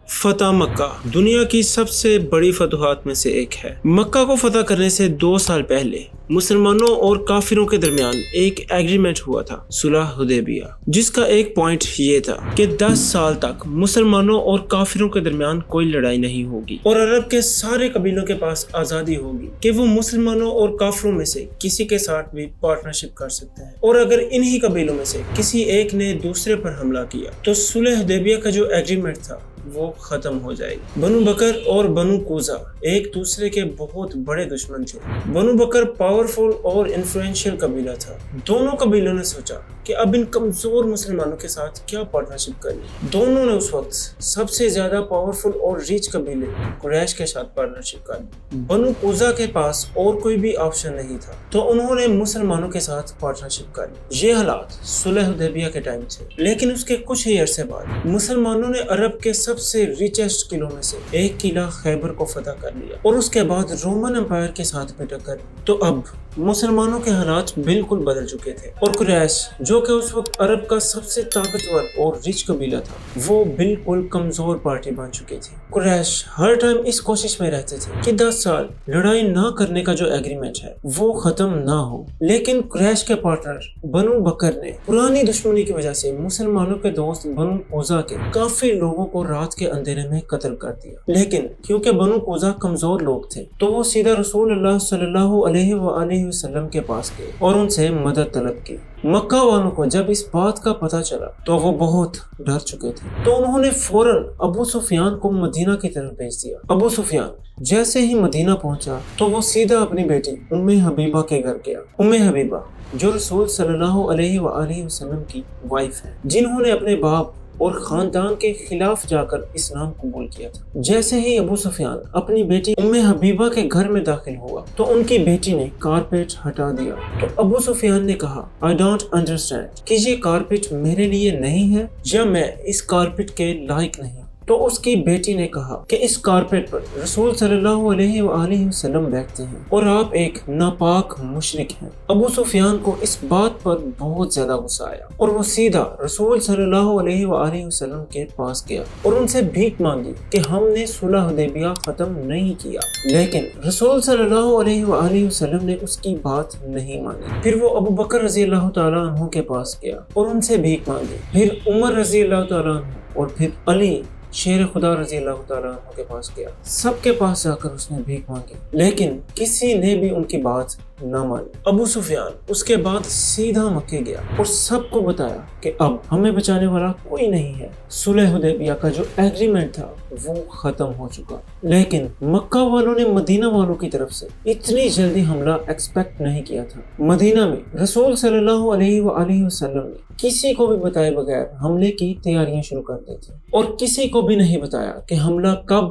فتح مکہ دنیا کی سب سے بڑی فتوحات میں سے ایک ہے۔ مکہ کو فتح کرنے سے 2 سال پہلے مسلمانوں اور کافروں کے درمیان ایک ایگریمنٹ ہوا تھا، صلح حدیبیہ، جس کا ایک پوائنٹ یہ تھا کہ 10 سال تک مسلمانوں اور کافروں کے درمیان کوئی لڑائی نہیں ہوگی اور عرب کے سارے قبیلوں کے پاس آزادی ہوگی کہ وہ مسلمانوں اور کافروں میں سے کسی کے ساتھ بھی پارٹنرشپ کر سکتے ہیں، اور اگر انہی قبیلوں میں سے کسی ایک نے دوسرے پر حملہ کیا تو صلح حدیبیہ کا جو ایگریمنٹ تھا وہ ختم ہو جائے گی۔ بنو بکر اور بنو قوظہ ایک دوسرے کے بہت بڑے دشمن تھے۔ بنو بکر پاورفل اور انفلوئنشل قبیلہ تھا۔ دونوں قبیلوں نے سوچا کہ اب ان کمزور مسلمانوں کے ساتھ کیا پارٹنرشپ کرنی۔ دونوں نے اس وقت سب سے زیادہ پاورفل اور ریچ قبیلے قریش کے ساتھ پارٹنرشپ کرنی۔ بنو قوظہ کے پاس اور کوئی بھی آپشن نہیں تھا تو انہوں نے مسلمانوں کے ساتھ پارٹنرشپ کرنی۔ یہ حالات صلح حدیبیہ کے ٹائم تھے، لیکن اس کے کچھ ہی عرصے بعد مسلمانوں نے عرب کے سب سے ریچسٹ قلعوں میں سے ایک قلعہ خیبر کو فتح کر لیا اور اس کے بعد رومن امپائر کے ساتھ بھی ٹکر۔ تو اب مسلمانوں کے حالات بالکل بدل چکے تھے اور قریش جو کہ اس وقت عرب کا سب سے طاقتور اور ریچ قبیلہ تھا، وہ بالکل کمزور پارٹی بن چکی تھی۔ قریش ہر ٹائم اس کوشش میں رہتے تھے کہ 10 سال لڑائی نہ کرنے کا جو ایگریمنٹ ہے وہ ختم نہ ہو، لیکن قریش کے پارٹنر بنو بکر نے پرانی دشمنی کی وجہ سے مسلمانوں کے دوست بنو قوظہ کے کافی لوگوں کو رات کے اندھیرے میں قتل کر دیا۔ لیکن کیونکہ بنو قوظہ کمزور لوگ تھے تو وہ سیدھا رسول اللہ صلی اللہ علیہ وآلہ وسلم کے پاس گئے اور ان سے مدد طلب کی۔ مکہ والوں کو جب اس بات کا پتہ چلا تو وہ بہت ڈر چکے تھے، تو انہوں نے فوراً ابو سفیان کو مدینہ کی طرف بھیج دیا۔ ابو سفیان جیسے ہی مدینہ پہنچا تو وہ سیدھا اپنی بیٹی ام حبیبہ کے گھر گیا۔ ام حبیبہ جو رسول صلی اللہ علیہ وآلہ وسلم کی وائف ہے، جنہوں نے اپنے باپ اور خاندان کے خلاف جا کر اسلام قبول کیا تھا۔ جیسے ہی ابو سفیان اپنی بیٹی ام حبیبہ کے گھر میں داخل ہوا تو ان کی بیٹی نے کارپیٹ ہٹا دیا۔ تو ابو سفیان نے کہا، I don't understand کہ یہ کارپیٹ میرے لیے نہیں ہے یا میں اس کارپیٹ کے لائق نہیں۔ تو اس کی بیٹی نے کہا کہ اس کارپیٹ پر رسول صلی اللہ علیہ وآلہ وسلم بیٹھتے ہیں اور آپ ایک ناپاک مشرک ہیں۔ ابو سفیان کو اس بات پر بہت زیادہ غصہ آیا اور وہ سیدھا رسول صلی اللہ علیہ وآلہ وسلم کے پاس گیا اور ان سے بھیک مانگی کہ ہم نے صلح حدیبیہ ختم نہیں کیا، لیکن رسول صلی اللہ علیہ وآلہ وسلم نے اس کی بات نہیں مانی۔ پھر وہ ابو بکر رضی اللہ تعالیٰ عنہ کے پاس گیا اور ان سے بھیک مانگی، پھر عمر رضی اللہ تعالیٰ عنہ اور پھر علی شیر خدا رضی اللہ تعالیٰ عنہ کے پاس گیا۔ سب کے پاس جا کر اس نے بھیک مانگی، لیکن کسی نے بھی ان کی بات نہ مانی۔ ابو سفیان اس کے بعد سیدھا مکے گیا اور سب کو بتایا کہ اب ہمیں بچانے والا کوئی نہیں ہے، صلح حدیبیہ کا جو ایگریمنٹ تھا وہ ختم ہو چکا۔ لیکن مکہ والوں نے مدینہ والوں کی طرف سے اتنی جلدی حملہ ایکسپیکٹ نہیں کیا تھا۔ مدینہ میں رسول صلی اللہ علیہ وآلہ وسلم نے کسی کو بھی بتائے بغیر حملے کی تیاریاں شروع کر دی تھی اور کسی کو بھی نہیں بتایا کہ حملہ کب،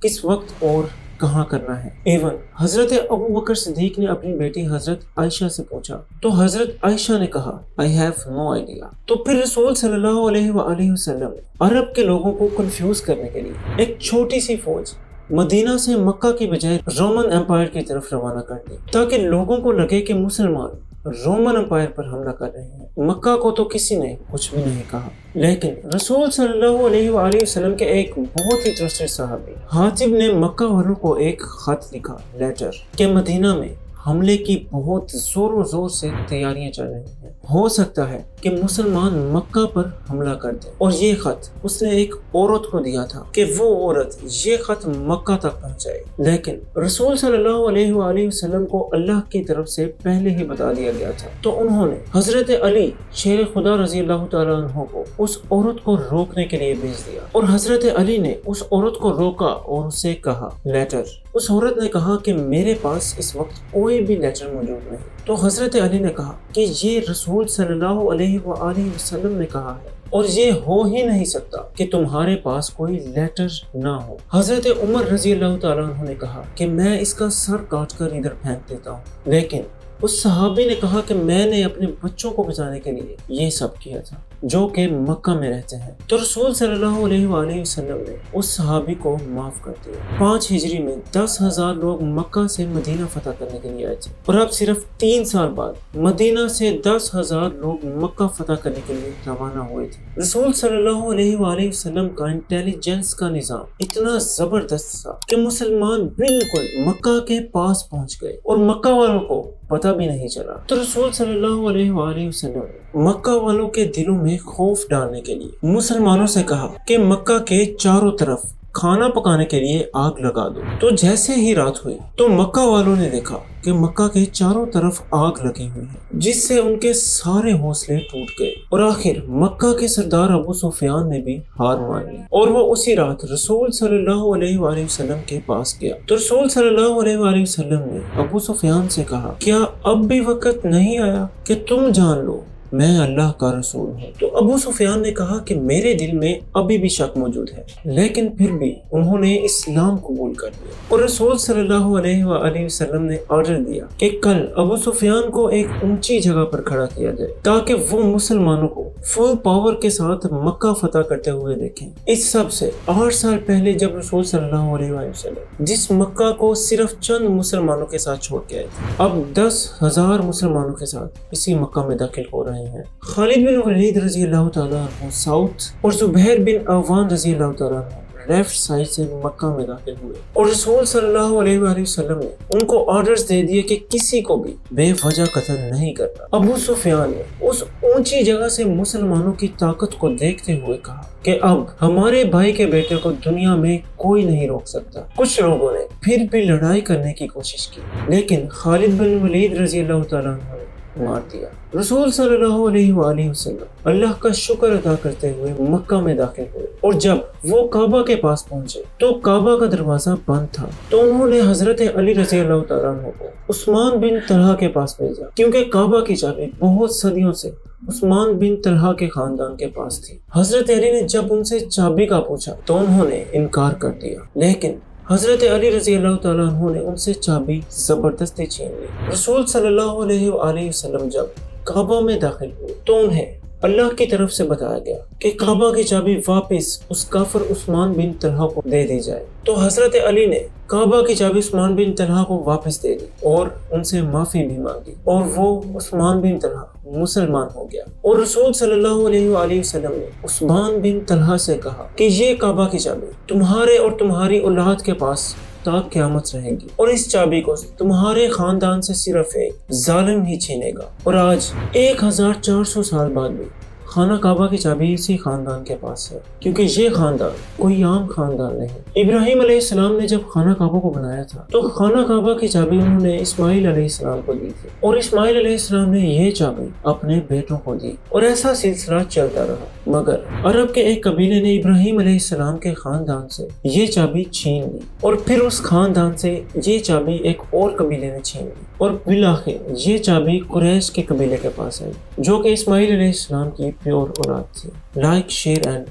کس وقت اور کہاں کرنا ہے۔ ایون حضرت ابو بکر صدیق نے اپنی بیٹی حضرت عائشہ سے پوچھا تو حضرت عائشہ نے کہا I have no idea۔ تو پھر رسول صلی اللہ علیہ وآلہ وسلم نے عرب کے لوگوں کو کنفیوز کرنے کے لیے ایک چھوٹی سی فوج مدینہ سے مکہ کی بجائے رومن امپائر کی طرف روانہ کر دی تاکہ لوگوں کو لگے کہ مسلمان رومن امپائر پر حملہ کر رہے ہیں۔ مکہ کو تو کسی نے کچھ بھی نہیں کہا، لیکن رسول صلی اللہ علیہ وآلہ وسلم کے ایک بہت ہی ٹرسٹڈ صحابی حاتب نے مکہ والوں کو ایک خط لکھا، لیٹر، کہ مدینہ میں حملے کی بہت زور و زور سے تیاریاں چل رہی ہیں، ہو سکتا ہے کہ مسلمان مکہ پر حملہ کر دیں۔ اور یہ خط اس نے ایک عورت کو دیا تھا کہ وہ عورت یہ خط مکہ تک پہنچائے، لیکن رسول صلی اللہ علیہ وآلہ وسلم کو اللہ کی طرف سے پہلے ہی بتا دیا گیا تھا، تو انہوں نے حضرت علی شیر خدا رضی اللہ تعالیٰ عنہ کو اس عورت کو روکنے کے لیے بھیج دیا اور حضرت علی نے اس عورت کو روکا اور اسے کہا، لیٹر۔ اس عورت نے کہا کہ میرے پاس اس وقت کوئی بھی لیٹر موجود نہیں۔ تو حضرت علی نے کہا کہ یہ رسول صلی اللہ علیہ وآلہ وسلم نے کہا ہے اور یہ ہو ہی نہیں سکتا کہ تمہارے پاس کوئی لیٹر نہ ہو۔ حضرت عمر رضی اللہ تعالیٰ عنہ نے کہا کہ میں اس کا سر کاٹ کر ادھر پھینک دیتا ہوں، لیکن اس صحابی نے کہا کہ میں نے اپنے بچوں کو بچانے کے لیے یہ سب کیا تھا۔ جو کہ مکہ میں رہتے ہیں۔ تو رسول صلی اللہ علیہ وآلہ وسلم نے اس صحابی کو معاف کر دیا۔ 5 ہجری میں 10,000 لوگ مکہ سے مدینہ فتح کرنے کے لیے آئے تھے، اور اب صرف 3 سال بعد مدینہ سے 10,000 لوگ مکہ فتح کرنے کے لیے روانہ ہوئے تھے۔ رسول صلی اللہ علیہ وآلہ وسلم کا انٹیلیجنس کا نظام اتنا زبردست تھا کہ مسلمان بالکل مکہ کے پاس پہنچ گئے اور مکہ والوں کو پتہ بھی نہیں چلا۔ تو رسول صلی اللہ علیہ وآلہ وسلم نے مکہ والوں کے دلوں میں خوف ڈالنے کے لیے مسلمانوں سے کہا کہ مکہ کے چاروں طرف کھانا پکانے کے لیے آگ لگا دو۔ تو جیسے ہی رات ہوئی تو مکہ والوں نے دیکھا کہ مکہ کے چاروں طرف آگ لگی ہوئی ہے، جس سے ان کے سارے حوصلے ٹوٹ گئے، اور آخر مکہ کے سردار ابو سفیان نے بھی ہار مان لی، اور وہ اسی رات رسول صلی اللہ علیہ وآلہ وسلم کے پاس گیا۔ تو رسول صلی اللہ علیہ وآلہ وسلم نے ابو سفیان سے کہا، کیا اب بھی وقت نہیں آیا کہ تم جان لو میں اللہ کا رسول ہوں؟ تو ابو سفیان نے کہا کہ میرے دل میں ابھی بھی شک موجود ہے، لیکن پھر بھی انہوں نے اسلام قبول کر لیا۔ اور رسول صلی اللہ علیہ وآلہ وسلم نے آرڈر دیا کہ کل ابو سفیان کو ایک اونچی جگہ پر کھڑا کیا جائے تاکہ وہ مسلمانوں کو فل پاور کے ساتھ مکہ فتح کرتے ہوئے دیکھیں۔ اس سب سے 8 سال پہلے جب رسول صلی اللہ علیہ وآلہ وسلم جس مکہ کو صرف چند مسلمانوں کے ساتھ چھوڑ کے آئے تھے، اب 10,000 مسلمانوں کے ساتھ اسی مکہ میں داخل ہو رہے ہیں۔ خالد بن ولید رضی اللہ تعالیٰ عنہ ساؤتھ اور زبیر بن عوان رضی اللہ تعالیٰ عنہ لیفٹ سائڈ سے مکہ میں داخل ہوئے، اور رسول صلی اللہ علیہ وآلہ وسلم نے ان کو آرڈرز دے دیے کہ کسی کو بھی بے وجہ قتل نہیں کرنا۔ ابو سفیان نے اس اونچی جگہ سے مسلمانوں کی طاقت کو دیکھتے ہوئے کہا کہ اب ہمارے بھائی کے بیٹے کو دنیا میں کوئی نہیں روک سکتا۔ کچھ لوگوں نے پھر بھی لڑائی کرنے کی کوشش کی، لیکن خالد بن ولید رضی اللہ تعالیٰ عنہ نے مار دیا۔ رسول صلی اللہ علیہ وآلہ وسلم اللہ کا شکر ادا کرتے ہوئے مکہ میں داخل ہوئے، اور جب وہ کعبہ کے پاس پہنچے تو کعبہ کا دروازہ بند تھا۔ تو انہوں نے حضرت علی رضی اللہ تعالیٰ عنہ کو عثمان بن طلحہ کے پاس بھیجا، کیونکہ کعبہ کی چابی بہت صدیوں سے عثمان بن طلحہ کے خاندان کے پاس تھی۔ حضرت علی نے جب ان سے چابی کا پوچھا تو انہوں نے انکار کر دیا، لیکن حضرت علی رضی اللہ تعالیٰ عنہ نے ان سے چابی زبردستی چھین لی۔ رسول صلی اللہ علیہ وآلہ وسلم جب کعبہ میں داخل ہوئے تو انہیں اللہ کی طرف سے بتایا گیا کہ کعبہ کی چابی واپس اس کافر عثمان بن طلحہ کو دے دی جائے۔ تو حضرت علی نے کعبہ کی چابی عثمان بن طلحہ کو واپس دے دی اور ان سے معافی بھی مانگی، اور وہ عثمان بن طلحہ مسلمان ہو گیا۔ اور رسول صلی اللہ علیہ وآلہ وسلم نے عثمان بن طلحہ سے کہا کہ یہ کعبہ کی چابی تمہارے اور تمہاری اولاد کے پاس تا قیامت رہے گی، اور اس چابی کو تمہارے خاندان سے صرف ایک ظالم ہی چھینے گا۔ اور آج 1400 سال بعد بھی خانہ کعبہ کی چابی اسی خاندان کے پاس ہے، کیونکہ یہ خاندان کوئی عام خاندان نہیں۔ ابراہیم علیہ السلام نے جب خانہ کعبہ کو بنایا تھا تو خانہ کعبہ کی چابی انہوں نے اسماعیل علیہ السلام کو دی تھی، اور اسماعیل علیہ السلام نے یہ چابی اپنے بیٹوں کو دی، اور ایسا سلسلہ چلتا رہا۔ مگر عرب کے ایک قبیلے نے ابراہیم علیہ السلام کے خاندان سے یہ چابی چھین لی، اور پھر اس خاندان سے یہ چابی ایک اور قبیلے نے چھین لی، اور بالآخر یہ چابی قریش کے قبیلے کے پاس آئی، جو کہ اسماعیل علیہ السلام کی پیور اولاد تھی۔ Like, share and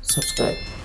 subscribe.